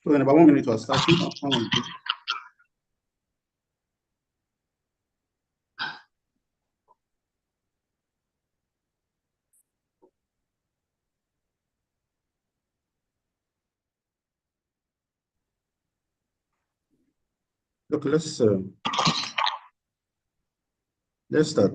So in about 1 minute, we'll start. Okay, let's start.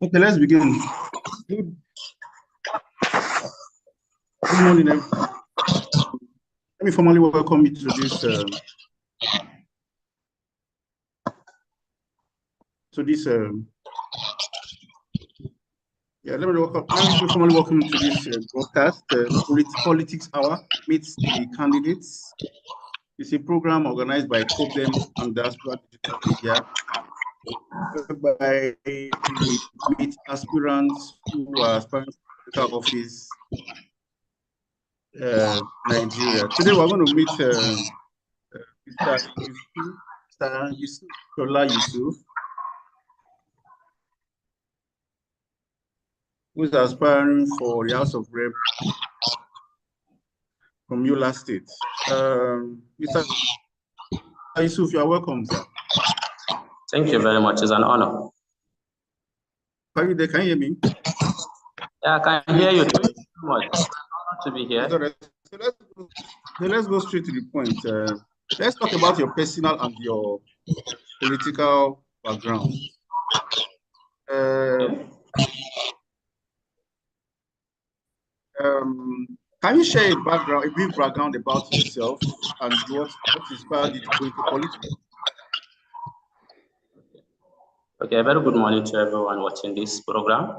Okay, let's begin. Good morning, everyone. Let me formally welcome you to this let me formally welcome you to this broadcast, Politics Hour Meets the Candidates. It's a program organized by COBEM and the Aspirant Digital Media, whereby we meet aspirants who are aspirants to the office, Nigeria. Today we're going to meet Mr. Yusuf Shola Yusuf, who is aspiring for the House of Rep from Yola State. Mr. Yusuf, you are welcome, sir. Thank you very much. It's an honor. Are you there? Can you hear me? Yeah, I can hear you. Thank you so much. It's an honor to be here. So let's go straight to the point. Let's talk about your personal and your political background. Can you share a brief background about yourself and what inspired you to go into politics? Okay, a very good morning to everyone watching this program.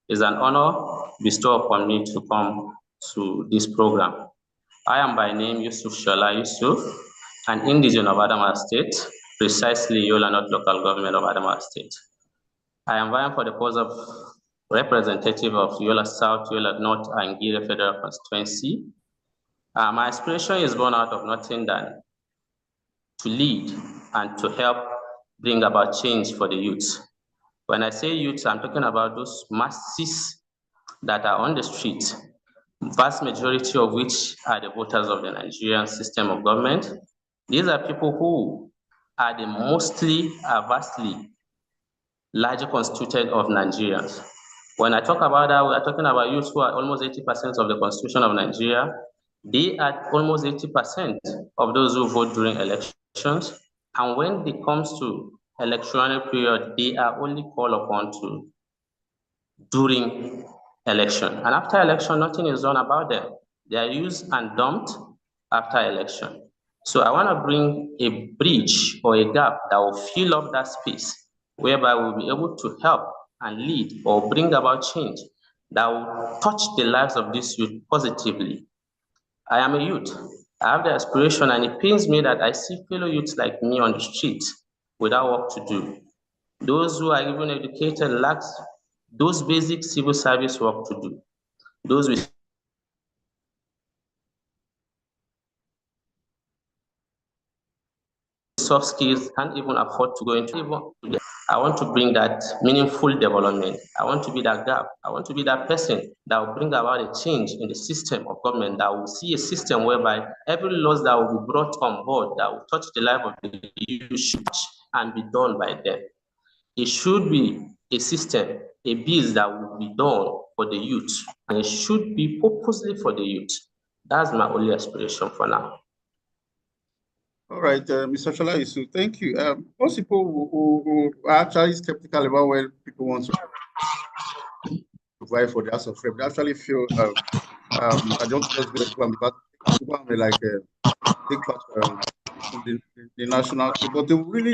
It's an honor bestowed upon me to come to this program. I am by name Yusuf Shola Yusuf, an indigen of Adamawa State, precisely Yola, not local government of Adamawa State. I am vying for the post of representative of Yola South, Yola North, and Girie Federal Constituency. My aspiration is born out of nothing than to lead and to help bring about change for the youth. When I say youth, I'm talking about those masses that are on the street, vast majority of which are the voters of the Nigerian system of government. These are people who are the vastly larger constituent of Nigerians. When I talk about that, we are talking about youth who are almost 80% of the constitution of Nigeria. They are almost 80% of those who vote during elections. And when it comes to electoral period, they are only called upon to during election. And after election, nothing is done about them. They are used and dumped after election. So I want to bring a bridge or a gap that will fill up that space, whereby we'll be able to help and lead or bring about change that will touch the lives of this youth positively. I am a youth. I have the aspiration, and it pains me that I see fellow youths like me on the street without work to do. Those who are even educated lack those basic civil service work to do. Those with soft skills can't even afford to go into I want to bring that meaningful development. I want to be that gap. I want to be that person that will bring about a change in the system of government, that will see a system whereby every laws that will be brought on board that will touch the life of the youth should and be done by them. It should be a system, a bill that will be done for the youth, and it should be purposely for the youth. That's my only aspiration for now. All right, Mr. Shola Yusuf, thank you. Most people who are actually skeptical about where people want to vie for the House of Rep. They actually feel I don't just go to Japan because Japan may like take part in the national team, but they really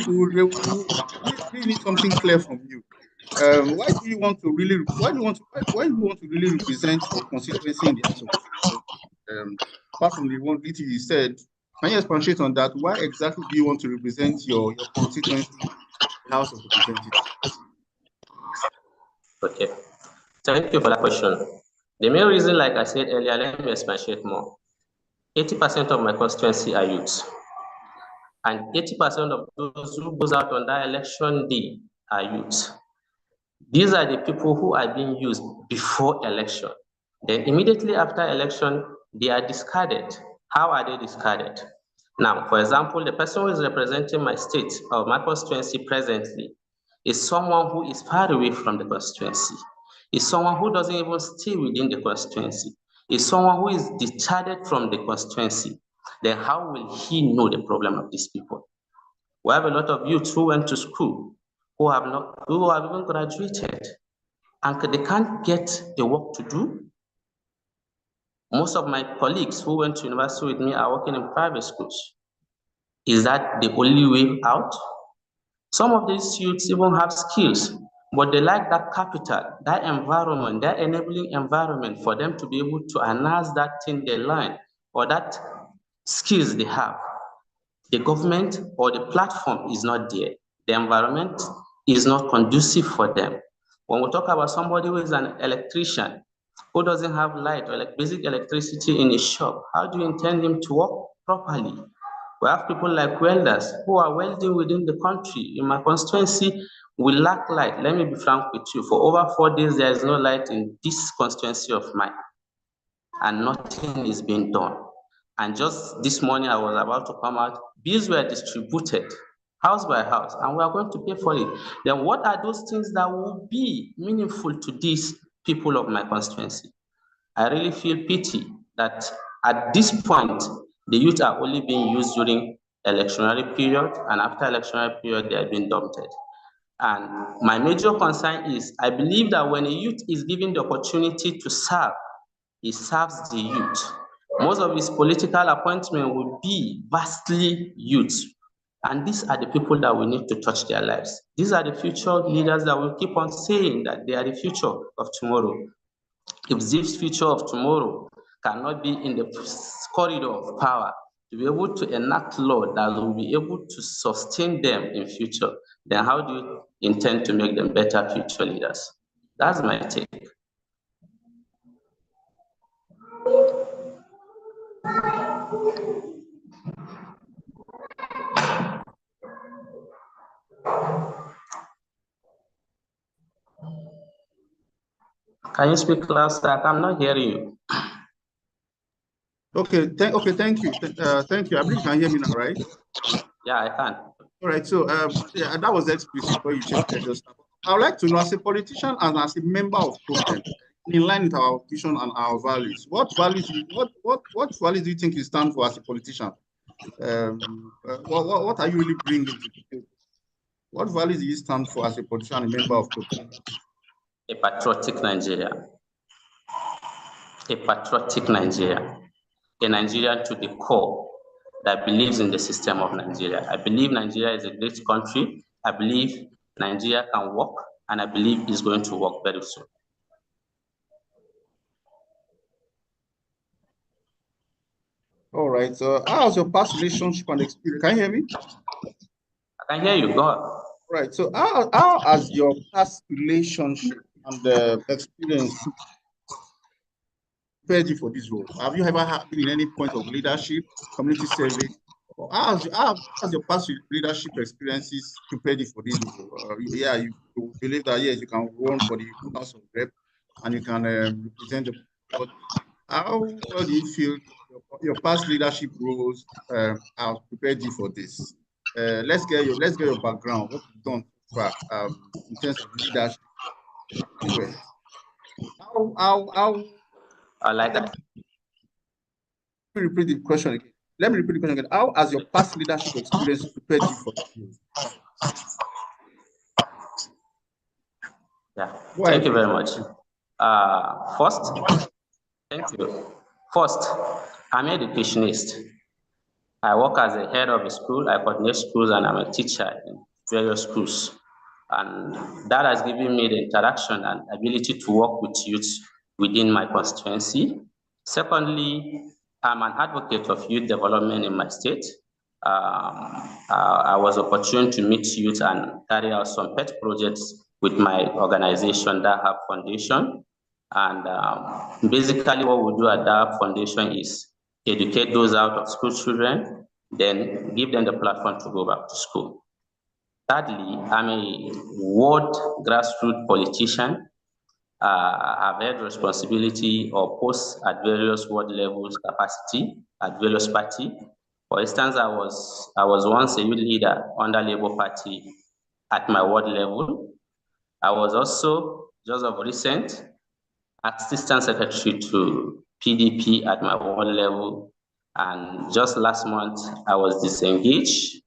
need something clear from you. Why do you want to really represent your constituency in the House of Reps? Apart from the one little you said, can you expatiate on that? Why exactly do you want to represent your constituency in the House of Representatives? Okay, thank you for that question. The main reason, like I said earlier, let me expatiate more. 80% of my constituency are youth, and 80% of those who goes out on that election day are youth. These are the people who are being used before election. Then immediately after election, they are discarded. How are they discarded? Now, for example, the person who is representing my state or my constituency presently is someone who is far away from the constituency, is someone who doesn't even stay within the constituency, is someone who is discharged from the constituency. Then how will he know the problem of these people? We have a lot of youths who went to school, who have even graduated, and they can't get a work to do. Most of my colleagues who went to university with me are working in private schools. Is that the only way out? Some of these youths even have skills, but they lack that capital, that environment, that enabling environment for them to be able to announce that thing they learn or that skills they have. The government or the platform is not there. The environment is not conducive for them. When we talk about somebody who is an electrician, who doesn't have light or like basic electricity in his shop, how do you intend him to work properly? We have people like welders who are welding within the country. In my constituency, we lack light. Let me be frank with you. For over 4 days, there is no light in this constituency of mine, and nothing is being done. And just this morning, I was about to come out, bills were distributed house by house, and we are going to pay for it. Then what are those things that will be meaningful to these people of my constituency? I really feel pity that at this point, the youth are only being used during electionary period, and after electionary period, they are being dumped. And my major concern is, I believe that when a youth is given the opportunity to serve, he serves the youth. Most of his political appointment will be vastly youth. And these are the people that we need to touch their lives. These are the future leaders that will keep on saying that they are the future of tomorrow. If this future of tomorrow cannot be in the corridor of power to be able to enact law that will be able to sustain them in future, then how do you intend to make them better future leaders? That's my take. Can you speak louder? I'm not hearing you. Okay, thank you. Thank you. I believe you can hear me now, right? Yeah, I can. All right, so yeah, that was explicit where you checked just now. I would like to know, as a politician and as a member of problem, in line with our vision and our values, what values do you think you stand for as a politician? What are you really bringing to the table? What values do you stand for as a politician and a member of problem? A patriotic Nigeria. A patriotic Nigeria. A Nigerian to the core that believes in the system of Nigeria. I believe Nigeria is a great country. I believe Nigeria can work, and I believe it's going to work very soon. All right. So, how's your past relationship and experience? Can you hear me? I can hear you. Go on. Right. So, how has your past relationship and experience prepared you for this role? Have you ever been in any point of leadership, community service? Or how has your past leadership experiences prepared you for this role? Yeah, you believe that yes, you can run for the House of Rep and you can represent the. But how well do you feel your past leadership roles have prepared you for this? Let's get your background. What you've done so far in terms of leadership. How I like that. Let me repeat the question again. How has your past leadership experience prepared you for this? Yeah. Thank you very much. First, thank you. First, I'm an educationist. I work as a head of a school, I coordinate schools, and I'm a teacher in various schools. And that has given me the interaction and ability to work with youth within my constituency. Secondly, I'm an advocate of youth development in my state. I was opportune to meet youth and carry out some pet projects with my organization, DAHAB Foundation. And basically what we do at DAHAB Foundation is educate those out of school children, then give them the platform to go back to school. Thirdly, I'm a ward grassroots politician. I've had responsibility or posts at various ward levels capacity at various party. For instance, I was once a youth leader under Labour Party at my ward level. I was also, just of recent, assistant secretary to PDP at my ward level. And just last month, I disengaged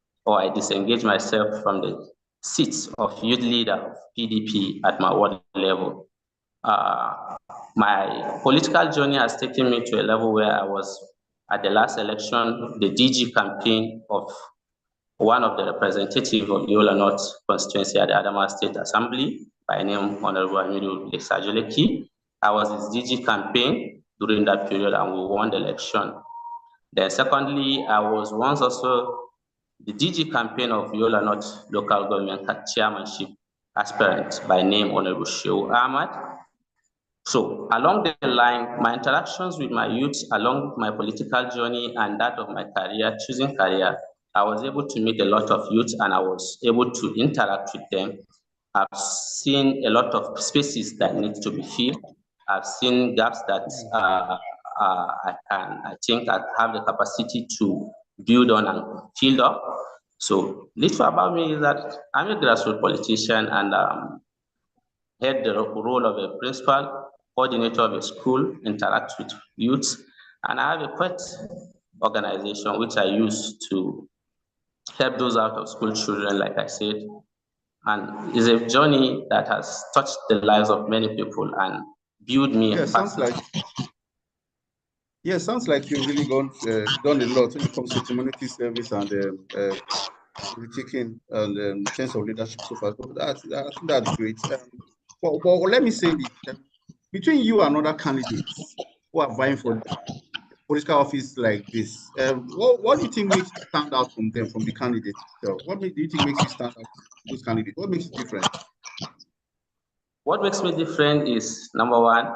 myself from the seats of youth leader of PDP at my ward level. My political journey has taken me to a level where I was at the last election, the DG campaign of one of the representatives of Yola North constituency at the Adamawa State Assembly by name Honorable Amiru Lesajoleki. I was his DG campaign during that period and we won the election. Then secondly, I was once also the DG campaign of Yola North local government chairmanship aspirant by name Honorable Shehu Ahmad. So along the line, my interactions with my youth, along my political journey and that of my career, choosing career, I was able to meet a lot of youth and I was able to interact with them. I've seen a lot of spaces that need to be filled. I've seen gaps that I think I have the capacity to build on and fill up. So little about me is that I'm a grassroots politician and had the role of a principal, coordinator of a school, interact with youth, and I have a pet organization which I use to help those out of school children, like I said, and it's a journey that has touched the lives of many people and built me. Sounds like you've really done a lot when it comes to community service and taking and sense of leadership so far. So I think that's great. But let me say this: between you and other candidates who are vying for political office like this, what do you think makes you stand out from them, from the candidates? So what do you think makes you stand out from those candidates? What makes you different? What makes me different is, number one,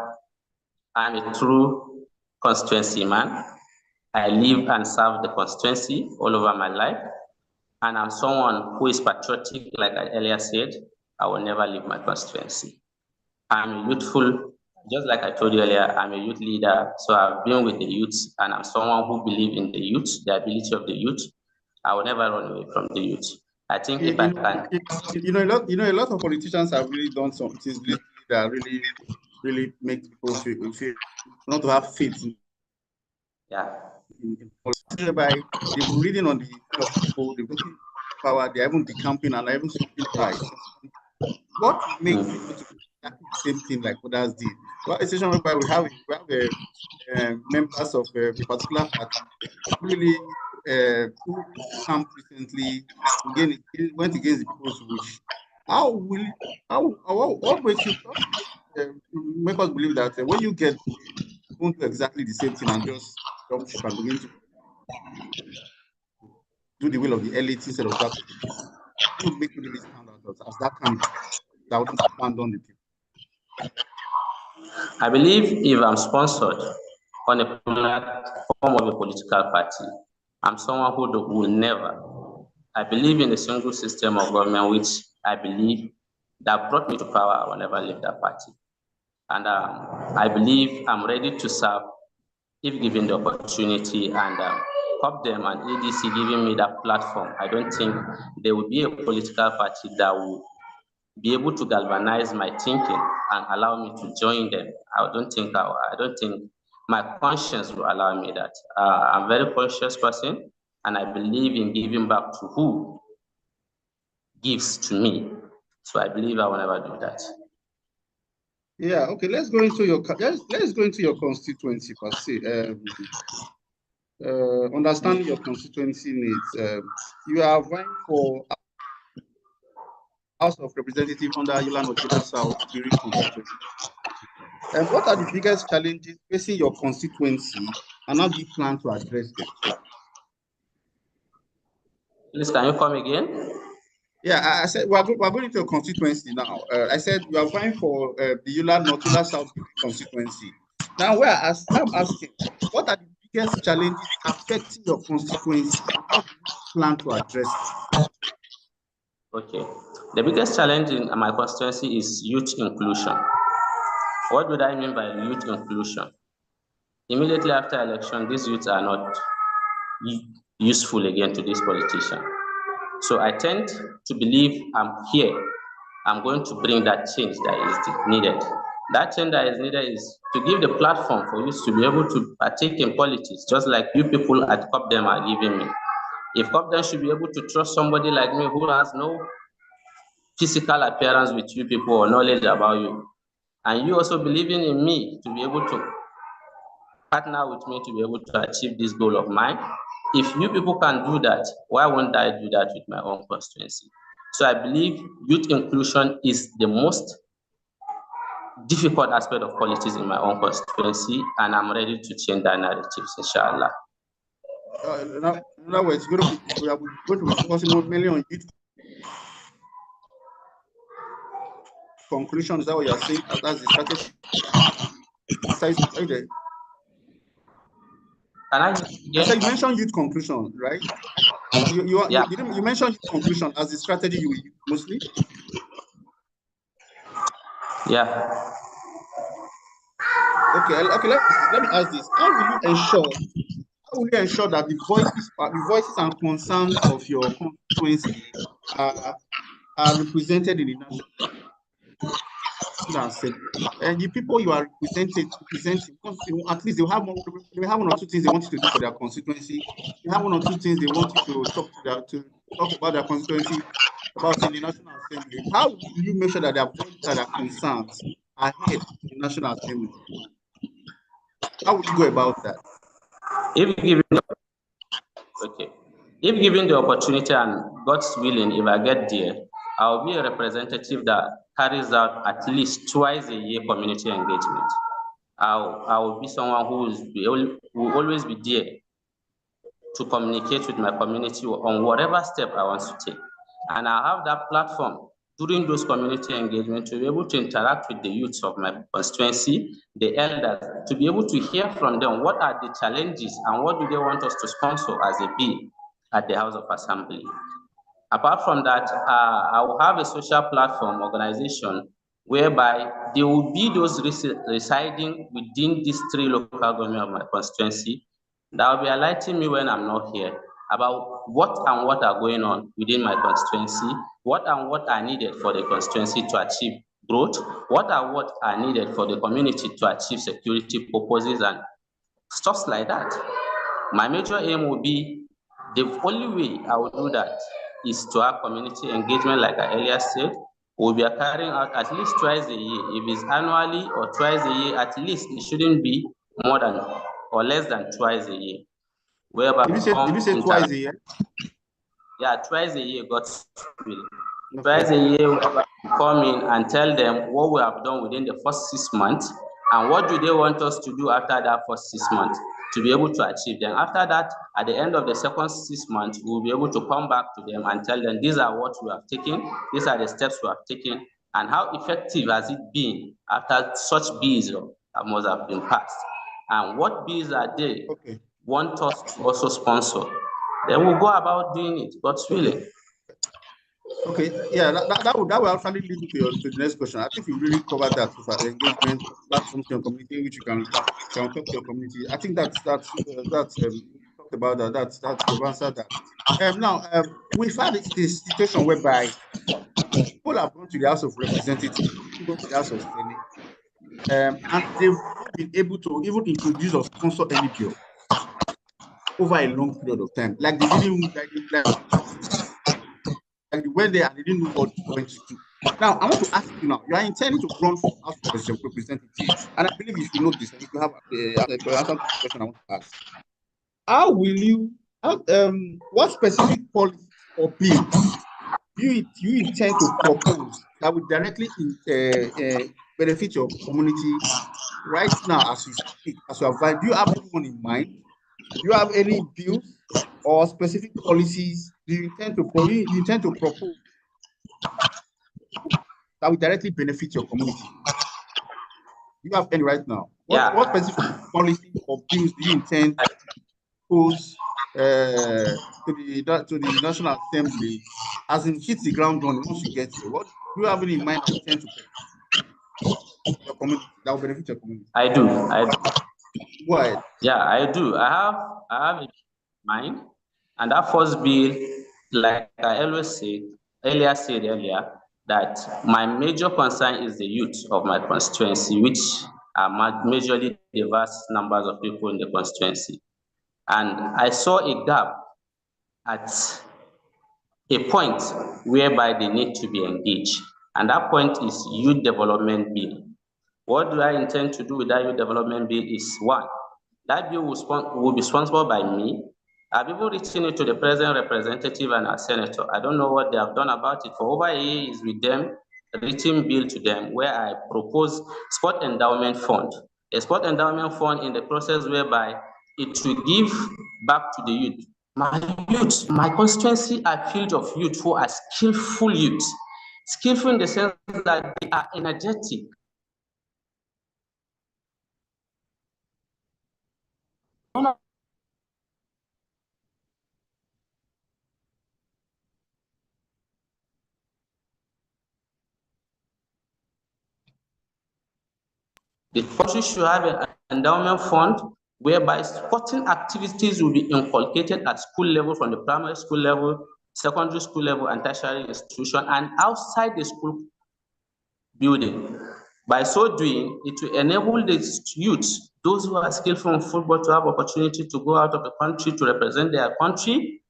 I'm a true constituency man. I live and serve the constituency all over my life. And I'm someone who is patriotic, like I earlier said. I will never leave my constituency. I'm youthful, just like I told you earlier, I'm a youth leader. So I've been with the youth and I'm someone who believes in the youth, the ability of the youth. I will never run away from the youth. I think if I can. A lot of politicians have really done some things that really make people feel not to have faith in. Yeah. By they've reading on the kind of people, they've looking power, they're even decamping and even speaking price. What makes people to do the same thing like others did? Well, a situation whereby we have members of a particular party really who camped recently went against the people's wish. What makes you make us believe that when you get, you won't do exactly the same thing and just jump ship and begin to do the will of the elite instead of that of the people? What would make you really stand out as that candidate that would abandon the people? I believe if I'm sponsored on a platform of a political party, I'm someone who will never. I believe in a single system of government, which I believe that brought me to power. I will never leave that party. And I believe I'm ready to serve if given the opportunity and help them and ADC giving me that platform. I don't think there will be a political party that will be able to galvanize my thinking and allow me to join them. I don't think my conscience will allow me that. I'm a very conscious person and I believe in giving back to who gives to me. So I believe I will never do that. Yeah, okay, let's go into your constituency per se. Understanding your constituency needs. You are vying for House of Representatives under Yola South Girie constituency. What are the biggest challenges facing your constituency, and how do you plan to address them? Please, can you come again? Yeah, I said we're going into your constituency now. I said you are vying for the Yola South constituency. Now, I'm asking, what are the biggest challenges affecting your constituency, and how do you plan to address them? Okay, the biggest challenge in my constituency is youth inclusion. What do I mean by youth inclusion? Immediately after election, these youths are not useful again to this politician. So I tend to believe I'm going to bring that change that is needed. That change that is needed is to give the platform for youth to be able to partake in politics, just like you people at COPDEM are giving me. If COPDEM should be able to trust somebody like me who has no physical appearance with you people or knowledge about you, and you also believing in me to be able to partner with me to be able to achieve this goal of mine, if you people can do that, why won't I do that with my own constituency? So I believe youth inclusion is the most difficult aspect of politics in my own constituency, and I'm ready to change that narrative, inshallah. In other words, we are going to be focusing mainly on youth conclusion. Is that what you are saying? That's the strategy. Are you there? You mentioned youth conclusion, right? You mentioned youth conclusion as the strategy you use mostly. Yeah. Okay. Let me ask this: How will you ensure that the voices and concerns of your constituency are represented in the National Assembly? And the people you are representing, at least they have one or two things they want you to do for their constituency. They have one or two things they want you to talk about their constituency about in the National Assembly. How will you make sure that their voices and their concerns are heard in the National Assembly? How would you go about that? If given the opportunity and God's willing, if I get there, I'll be a representative that carries out at least twice a year community engagement. I will be someone who will always be there to communicate with my community on whatever step I want to take. And I have that platform during those community engagements to be able to interact with the youths of my constituency, the elders, to be able to hear from them what are the challenges and what do they want us to sponsor as a bill at the House of Assembly. Apart from that, I will have a social platform organization whereby there will be those residing within these 3 local government of my constituency that will be alerting me when I'm not here about what are going on within my constituency, what are needed for the constituency to achieve growth, what are needed for the community to achieve security purposes and stuff like that. My major aim will be, the only way I will do that is to have community engagement, like I earlier said. We'll be carrying out at least twice a year. If it's annually or twice a year, at least it shouldn't be more than or less than twice a year. Whereby did you say twice a year? Yeah, twice a year, God's will. Okay. Twice a year, we come in and tell them what we have done within the first 6 months and what do they want us to do after that first 6 months to be able to achieve them. After that, at the end of the second 6 months, we'll be able to come back to them and tell them these are what we have taken, these are the steps we have taken, and how effective has it been after such bills that must have been passed, and what bills are they want us to also sponsor. Then we'll go about doing it, God's willing. Okay, yeah, that will actually lead me to the next question. I think you really covered that with our engagement platforms in your community, which you can talk to your community. I think that's talked about that. That's you've answered that. Now, we've had this situation whereby people have gone to the House of Representatives, go to the House of Senate, and they've not been able to even introduce or sponsor any bill over a long period of time. Like they didn't like they went there and they didn't know what they went to do. Now, I want to ask you now, you are intending to run for House of Representatives, and I believe you should know this, and if you have answer to the question I want to ask. How will you, what specific policies or bills you intend to propose that will directly benefit your community right now as you speak, as you advise? Do you have anyone in mind? Do you have any bills or specific policies do you intend to propose that will directly benefit your community? Do you have any right now? What specific policy or bills do you intend to propose to the National Assembly as in hit the ground running once you get here? What do you have any in mind that you intend to propose your community that will benefit your community? I do. Go ahead. Yeah, I do. I have in mind, and that first bill, like I always said earlier, that my major concern is the youth of my constituency, which are majorly diverse numbers of people in the constituency. And I saw a gap at a point whereby they need to be engaged. And that point is youth development bill. What do I intend to do with that youth development bill is one, that bill will be sponsored by me. I've even written it to the president representative and our senator. I don't know what they have done about it. For over a year is with them, a written bill to them where I propose sport endowment fund. A sport endowment fund in the process whereby it will give back to the youth. My constituency are filled of youth who are skillful youth. Skillful in the sense that they are energetic. The country should have an endowment fund whereby sporting activities will be inculcated at school level, from the primary school level, secondary school level, and tertiary institution, and outside the school building. By so doing, it will enable the youth, those who are skillful in football, to have opportunity to go out of the country to represent their country.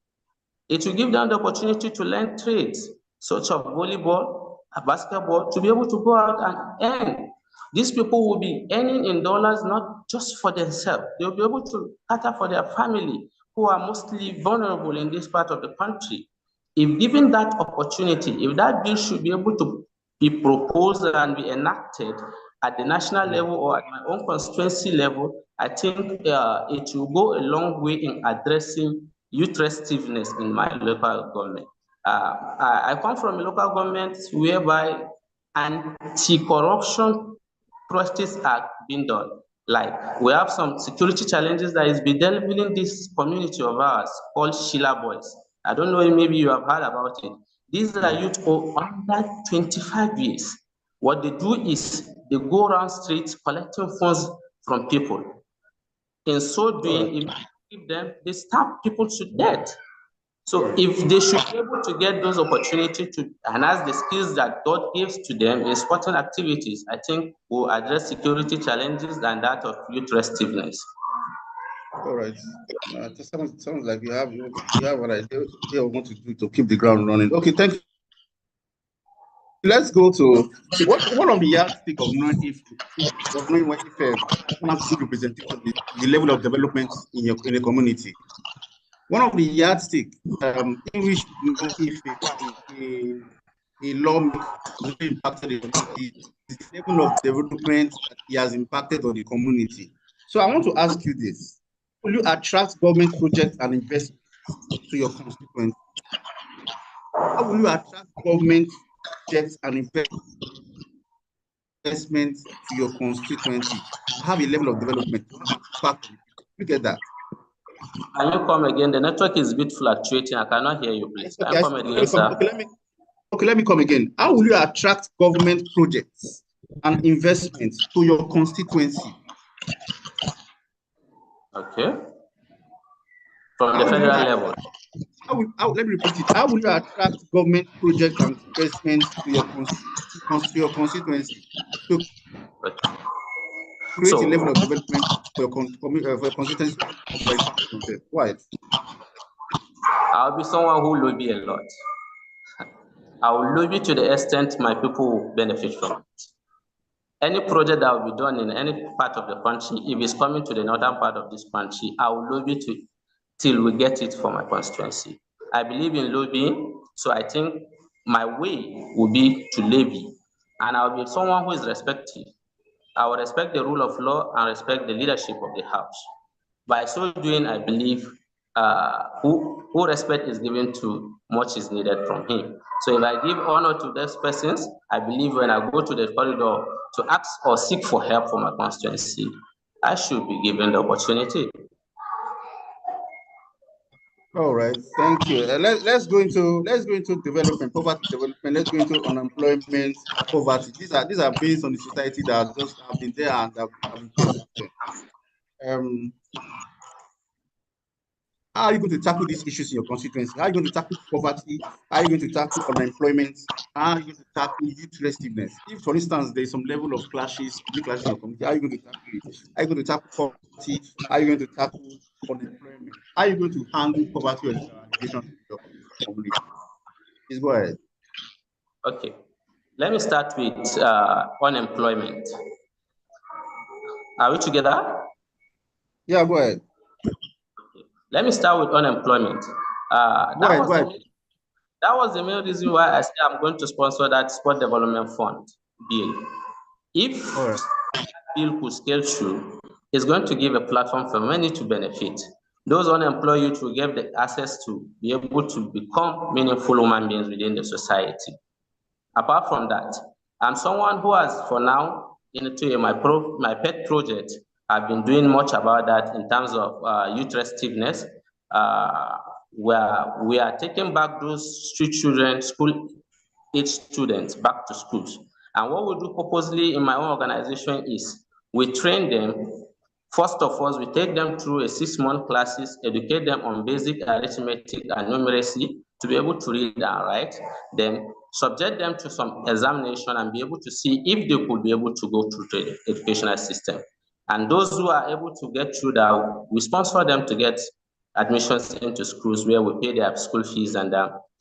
It will give them the opportunity to learn trades, such as volleyball, basketball, to be able to go out and earn. These people will be earning in dollars, not just for themselves. They'll be able to cater for their family, who are mostly vulnerable in this part of the country. If given that opportunity, if that bill should be able to be proposed and be enacted at the national level or at my own constituency level, I think it will go a long way in addressing youth restiveness in my local government. I come from a local government whereby anti-corruption processes are being done. Like, we have some security challenges that is bedeviling this community of ours called Sheila Boys. I don't know, maybe you have heard about it. These are youth under 25 years. What they do is they go around streets collecting funds from people. In so doing, if they give them, they stab people to death. So if they should be able to get those opportunities to enhance the skills that God gives to them in sporting activities, I think will address security challenges and that of youth restiveness. All right. It sounds like you have what I want to do to keep the ground running. Okay, thank you. Let's go to one of the yardstick of knowing if one has good representation of the level of development in a community. One of the yardstick in which if a lawmaker has impacted the community is the level of development that he has impacted on the community. So I want to ask you this: will you attract government projects and investments to your constituency? How will you attract government projects and investments to your constituency to have a level of development, to have impact? You get that? Can you come again? The network is a bit fluctuating. I cannot hear you, please. Can you come again, sir? Let me come again. How will you attract government projects and investments to your constituency? Okay. From the federal level. Let me repeat it. How will you attract government projects and investments to your constituency to create a level of development for your constituency? Why? I'll be someone who will be a lot. I will lobby to the extent my people will benefit from it. Any project that will be done in any part of the country, if it's coming to the northern part of this country, I will lobby till we get it for my constituency. I believe in lobbying, so I think my way will be to lobby, and I'll be someone who is respectful. I will respect the rule of law and respect the leadership of the house. By so doing, I believe who respect is given to, much is needed from him. So if I give honor to those persons, I believe when I go to the corridor to ask or seek for help for my constituency, I should be given the opportunity. All right, thank you. Let's go into development, poverty development. Let's go into unemployment, poverty. These are based on the society that just have been there and have been persistent. How are you going to tackle these issues in your constituency? How are you going to tackle poverty? How are you going to tackle unemployment? How are you going to tackle youth restiveness? If, for instance, there's some level of clashes in your community, how are you going to tackle it? How are you going to tackle poverty? How are you going to tackle unemployment? How are you going to handle poverty or alleviation in your community? Please go ahead. Okay, let me start with unemployment. Are we together? Yeah, go ahead. Let me start with unemployment. That was the main reason why I said I'm going to sponsor that sport development fund bill. If that bill could scale through, it's going to give a platform for many to benefit. Those unemployed youth will get the access to be able to become meaningful human beings within the society. Apart from that, I'm someone who has, for now, into my pet project, I've been doing much about that in terms of youth restiveness, where we are taking back those street children, school-age students back to schools. And what we do purposely in my own organization is we train them. First of all, we take them through a 6-month classes, educate them on basic arithmetic and numeracy to be able to read and write, then subject them to some examination and be able to see if they could be able to go through the educational system. And those who are able to get through that, we sponsor them to get admissions into schools where we pay their school fees and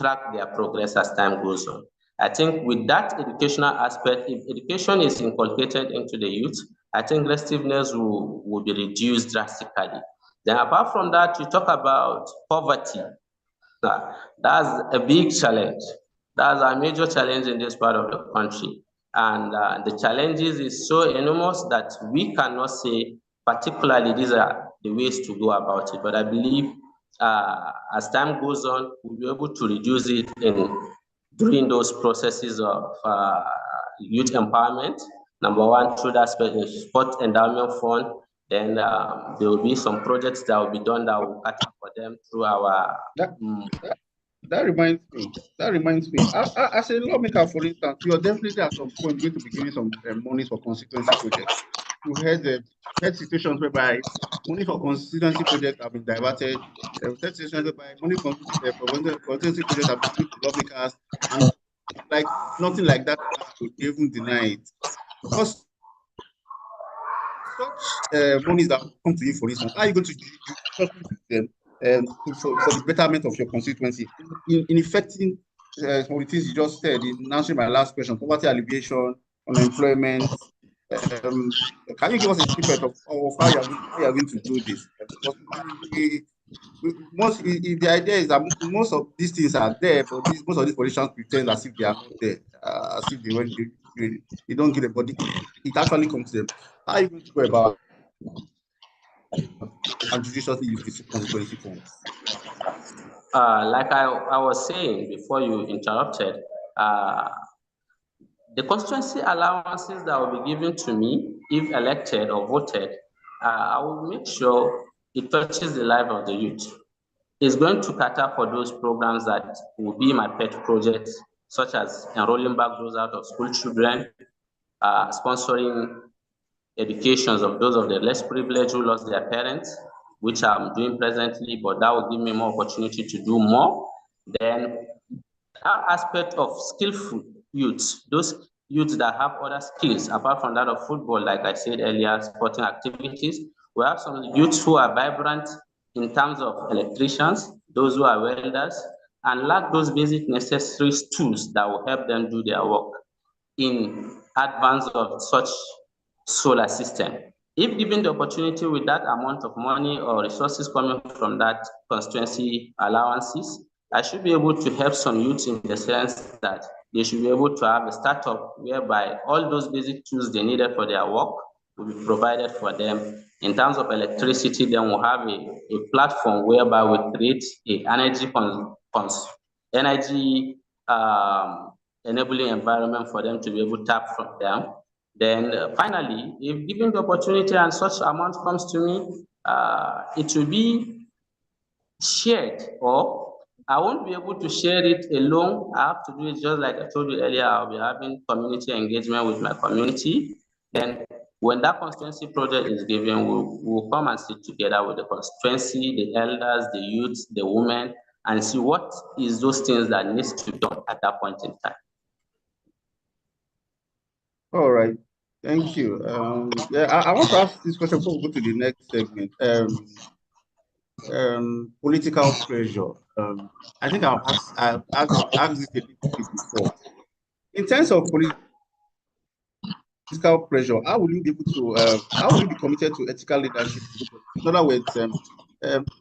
track their progress as time goes on. I think with that educational aspect, if education is inculcated into the youth, I think restiveness will be reduced drastically. Then apart from that, you talk about poverty. That's a big challenge. That's a major challenge in this part of the country. And the challenges is so enormous that we cannot say particularly these are the ways to go about it. But I believe as time goes on, we'll be able to reduce it during those processes of youth empowerment. Number one, through that sport endowment fund. Then there will be some projects that will be done that will cater for them through our. That reminds me. As a lawmaker, for instance, you are definitely at some point going to be giving some money for constituency projects. You had situations whereby money for constituency projects have been diverted. There were situations whereby money for constituency projects have been given to lawmakers, and like nothing like that would even deny it. Because such monies that come to you, for instance, are you going to use them for the betterment of your constituency in effecting some of the things you just said in answering my last question: poverty alleviation, unemployment? Can you give us a snippet of how you are going to do this? Because the idea is that most of these things are there, but most of these politicians pretend as if they are not there, as if they don't get it, but it actually comes to them. How are you going to go about and judiciously use this constituency funds? Like I was saying before you interrupted, the constituency allowances that will be given to me, if elected or voted, I will make sure it touches the life of the youth. It's going to cater for those programs that will be my pet projects, such as enrolling back those out of school children, sponsoring educations of those of the less privileged who lost their parents, which I'm doing presently, but that will give me more opportunity to do more. Then that aspect of skillful youths, those youths that have other skills apart from that of football, like I said earlier, sporting activities. We have some youths who are vibrant in terms of electricians, those who are welders, and lack those basic necessary tools that will help them do their work in advance of such solar system. If given the opportunity with that amount of money or resources coming from that constituency allowances, I should be able to help some youth in the sense that they should be able to have a startup whereby all those basic tools they needed for their work will be provided for them. In terms of electricity, then we'll have a platform whereby we create a energy enabling environment for them to be able to tap from them. Then finally, if given the opportunity and such amount comes to me, it will be shared, or I won't be able to share it alone. I have to do it just like I told you earlier. I'll be having community engagement with my community. Then when that constituency project is given, we'll come and sit together with the constituency, the elders, the youths, the women, and see what is those things that needs to be done at that point in time. All right, thank you. Yeah, I want to ask this question before we go to the next segment. Political pressure. I think I've asked this a little bit before. In terms of political pressure, how will you be able to? How will you be committed to ethical leadership? In other words,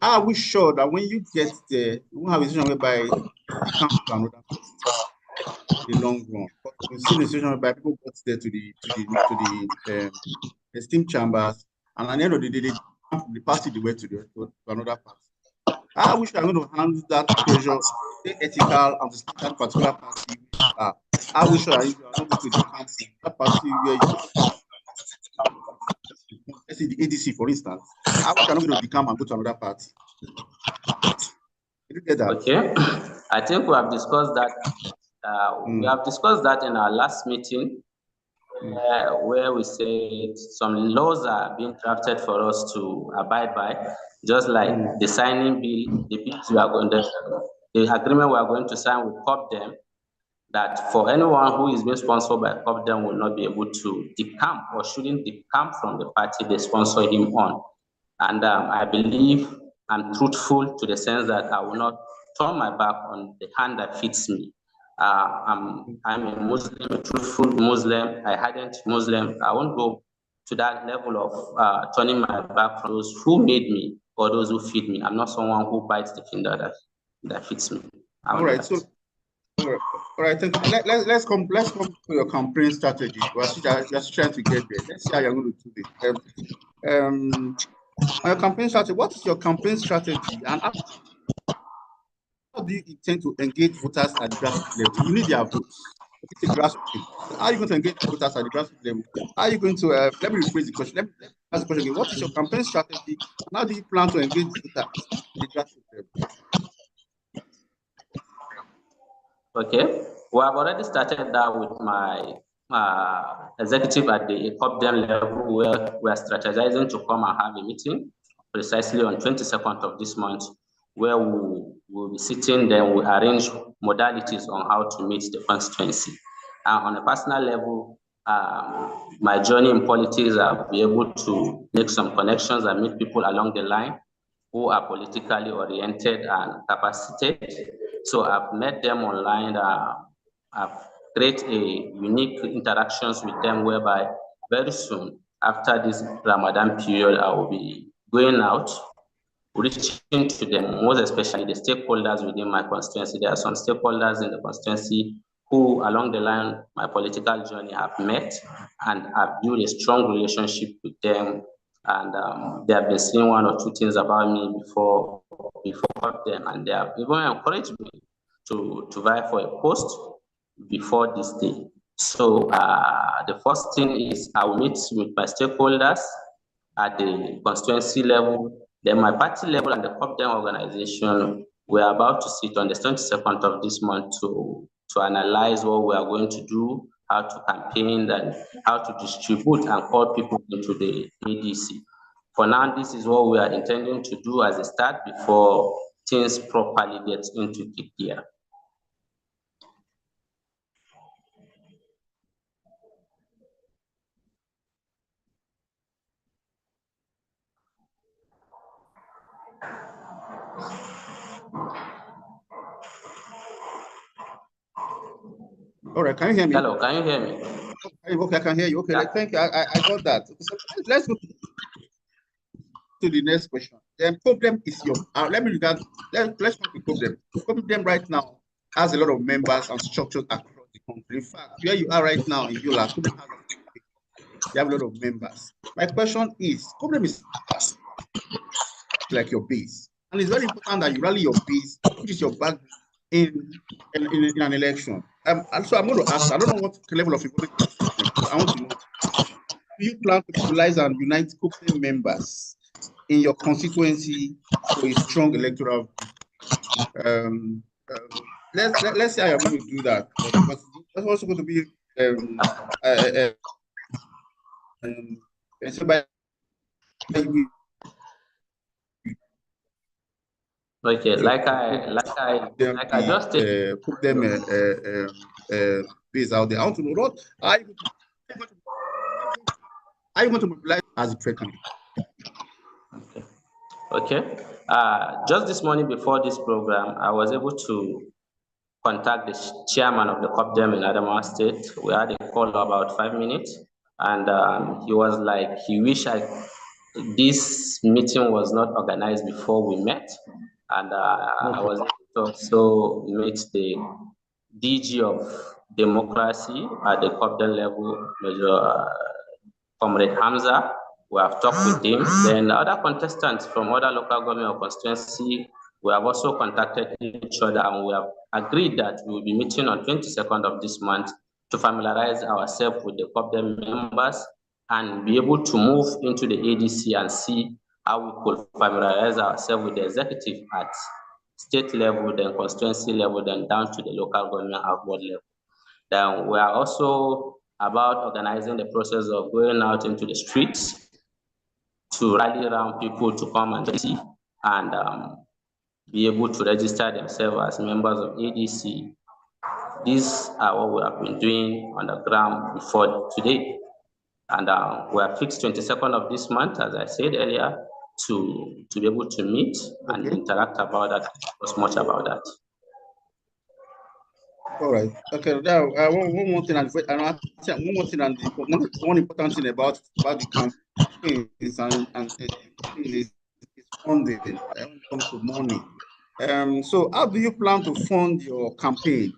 are we sure that when you get there, you won't have a situation whereby you can't do another the long run? We've seen a situation whereby people got there to the esteemed chambers, and at the end of the day, they pass it the way to another party. How we are going to handle that pressure, stay ethical, and to stay that particular party. How we sure you are not going to become that party where you, let's say the ADC, for instance. How we are not going to become and go to another party. Did you get that? Okay, I think we have discussed that. We have discussed that in our last meeting, where we said some laws are being drafted for us to abide by, just like the signing bill, the bills we are going to, the agreement we are going to sign with COPDEM, that for anyone who is being sponsored by COPDEM will not be able to decamp or shouldn't decamp from the party they sponsor him on. And I believe I'm truthful to the sense that I will not turn my back on the hand that fits me. I'm a Muslim, a truthful Muslim, a ardent Muslim. I won't go to that level of turning my back from those who made me or those who feed me. I'm not someone who bites the finger that fits me. All right, so all right, thank you. Let's come to your campaign strategy. We're just trying to get there. Let's see how you're going to do this. On your campaign strategy, what is your campaign strategy, and how do you intend to engage voters at the grassroots level? You need their votes. It's a grassroots level. How are you going to engage voters at the grassroots level? How are you going to, let me rephrase the question. Let me ask the question again. What is your campaign strategy, and how do you plan to engage voters at the grassroots level? Okay, we have already started that with my executive at the COPDEM level, where we are strategizing to come and have a meeting precisely on 22nd of this month, where we will be sitting, then we arrange modalities on how to meet the constituency. And on a personal level, my journey in politics, I'll be able to make some connections and meet people along the line who are politically oriented and capacitated. So I've met them online. I've created a unique interactions with them, whereby very soon after this Ramadan period, I will be going out, reaching to them, most especially the stakeholders within my constituency. There are some stakeholders in the constituency who along the line, my political journey, have met and have built a strong relationship with them. And they have been seeing one or two things about me before them, and they have even encouraged me to vie for a post before this day. So the first thing is I will meet with my stakeholders at the constituency level, then my party level and the COPDEM organization. We are about to sit on the 22nd of this month to analyze what we are going to do, how to campaign, and how to distribute and call people into the ADC. For now, this is what we are intending to do as a start before things properly get into gear. All right, can you hear me? Hello, can you hear me? Okay, I can hear you. Okay, Yeah. thank you. I got that. So let's go to the next question. The problem is your. Let me regard. Let's come to problem. Problem right now has a lot of members and structures across the country. In fact, where you are right now in Yola, problem has you have a lot of members. My question is, problem is like your base, and it's very important that you rally your base, which is your background in an election. And so I'm going to ask. I don't know what level of involvement. I want to know. Do you plan to mobilize and unite Copeland members in your constituency for a strong electoral victory? Let's say I am going to do that, but that's also going to be Okay, like I just put them base out there. I want to know what are you going to mobilize as a threat candidate? Okay. Just this morning before this program, I was able to contact the chairman of the COPDEM in Adamawa State. We had a call about 5 minutes, and he was like, he wished this meeting was not organized before we met. And I was able to also meet the DG of democracy at the COPDEM level, Major Comrade Hamza. We have talked with him. Then other contestants from other local government or constituency, we have also contacted each other, and we have agreed that we will be meeting on 22nd of this month to familiarize ourselves with the COPDEM members and be able to move into the ADC and see how we could familiarize ourselves with the executive at state level, then constituency level, then down to the local government at board level. Then we are also about organizing the process of going out into the streets to rally around people to come and see and be able to register themselves as members of ADC. These are what we have been doing on the ground before today. And we are fixed 22nd of this month, as I said earlier, to be able to meet and interact about that, as much about that. All right. Okay. Now, one more thing, one important thing about the campaign is funding. When it comes to money. So, how do you plan to fund your campaign,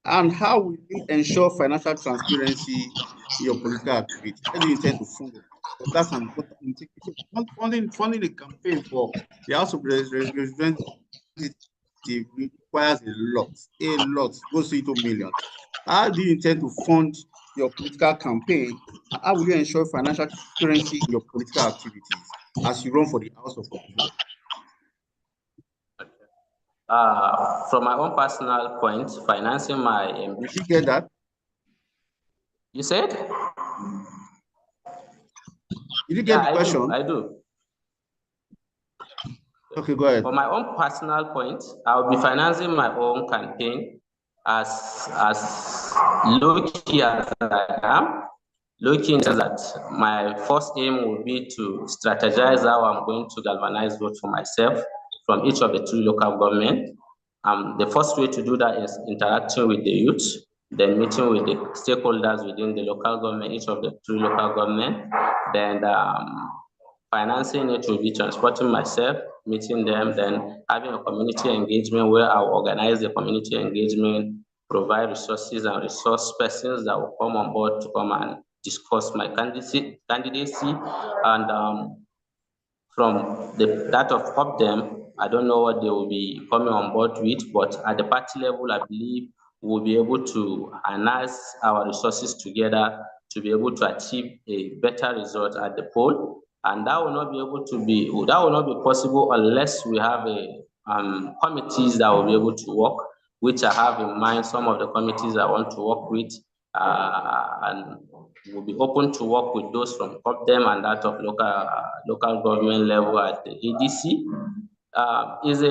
and how will you ensure financial transparency in your political activity? How do you intend to fund it? Because that's an important thing. Funding the campaign for the House of Representatives requires a lot, goes into millions. How do you intend to fund your political campaign? How will you ensure financial transparency in your political activities as you run for the House of Representatives? From my own personal point, financing my ambition. You get that? You said? Did you get the question? I do. Okay, go ahead. For my own personal point, I'll be financing my own campaign as low-key as I am. Looking at that, my first aim will be to strategize how I'm going to galvanize vote for myself from each of the 3 local governments. The first way to do that is interacting with the youth, then meeting with the stakeholders within the local government, each of the 3 local governments. Then financing it will be transporting myself, meeting them, then having a community engagement where I'll organize the community engagement, provide resources and resource persons that will come on board to come and discuss my candidacy, and from that of COPDEM, I don't know what they will be coming on board with, but at the party level, I believe we'll be able to harness our resources together to be able to achieve a better result at the poll. And that will not be possible unless we have committees that will be able to work, which I have in mind some of the committees I want to work with, and we'll be open to work with those from COPDEM and that of local government level at the ADC. Is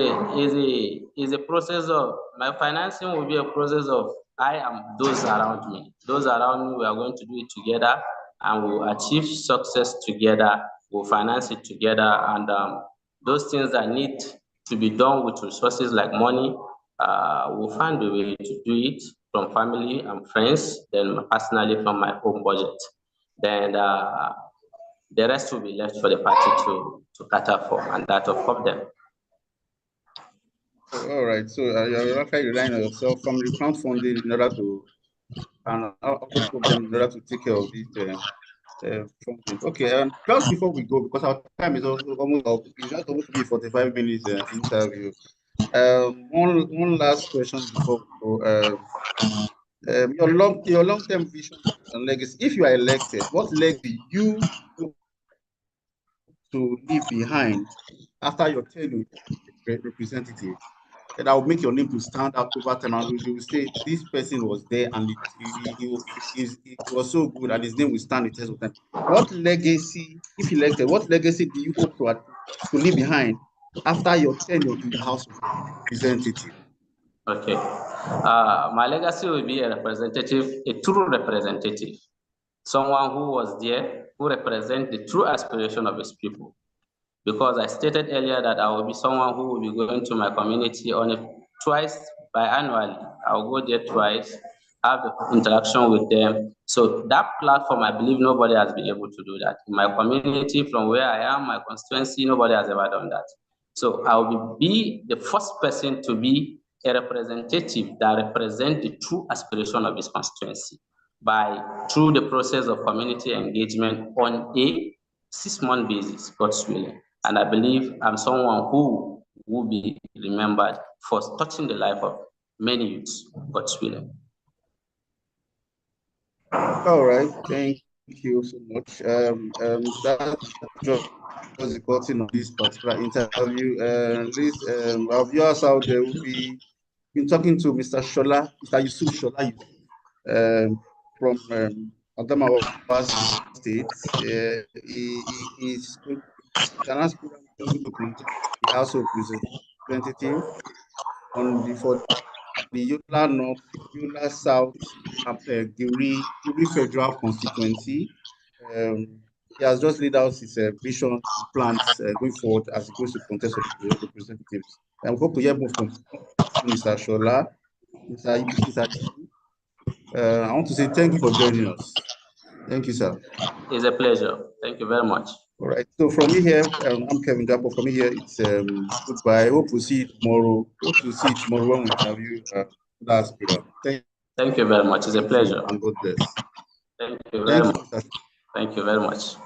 a process of my financing will be a process of I am those around me. Those around me, we are going to do it together and we'll achieve success together. We'll finance it together, and those things that need to be done with resources like money, we'll find a way to do it. from family and friends, then personally from my own budget. Then the rest will be left for the party to cater for, and that of them. All right. So you're actually relying on yourself, family crowdfunding in order to, and other problem in order to take care of this funding. Okay. And just before we go, because our time is also almost up, it's just supposed to be 45 minutes interview. One last question before we go. Your long-term vision and legacy. If you are elected, what legacy you hope to leave behind after your tenure as representative that will make your name to stand out over time, and you will say this person was there and it was so good and his name will stand the test of time. What legacy, if elected, what legacy do you hope to leave behind after your tenure in the House of Representatives? Okay. My legacy will be a representative, a true representative, someone who was there, who represents the true aspiration of his people. Because I stated earlier that I will be someone who will be going to my community twice biannually. I will go there twice, have interaction with them. So that platform, I believe nobody has been able to do that. In my community, from where I am, my constituency, nobody has ever done that. So I will be the first person to be a representative that represents the true aspiration of his constituency through the process of community engagement on a 6-month basis, God's willing. And I believe I'm someone who will be remembered for touching the life of many youths, God's willing. All right, thank you so much. That was the cutting of this particular interview. Please, our viewers out there will be been talking to Mr. Shola, Mr. Yusuf Shola, from Adamawa State. He's an aspirant to the House of Representatives for the Yola North, Yola South, Girie Federal Constituency. He has just laid out his vision and plans going forward as he goes to contest for the representatives. I hope to hear more from Mr. Shola. I want to say thank you for joining us. Thank you, sir. It's a pleasure. Thank you very much. All right. So from me here, I'm Kevin Dapo. From me here, it's goodbye. Hope to see you tomorrow. Hope to see you tomorrow when we interview Aspirant. Thank you very much. It's a pleasure. And God bless. Thank you very much. Thank you very much.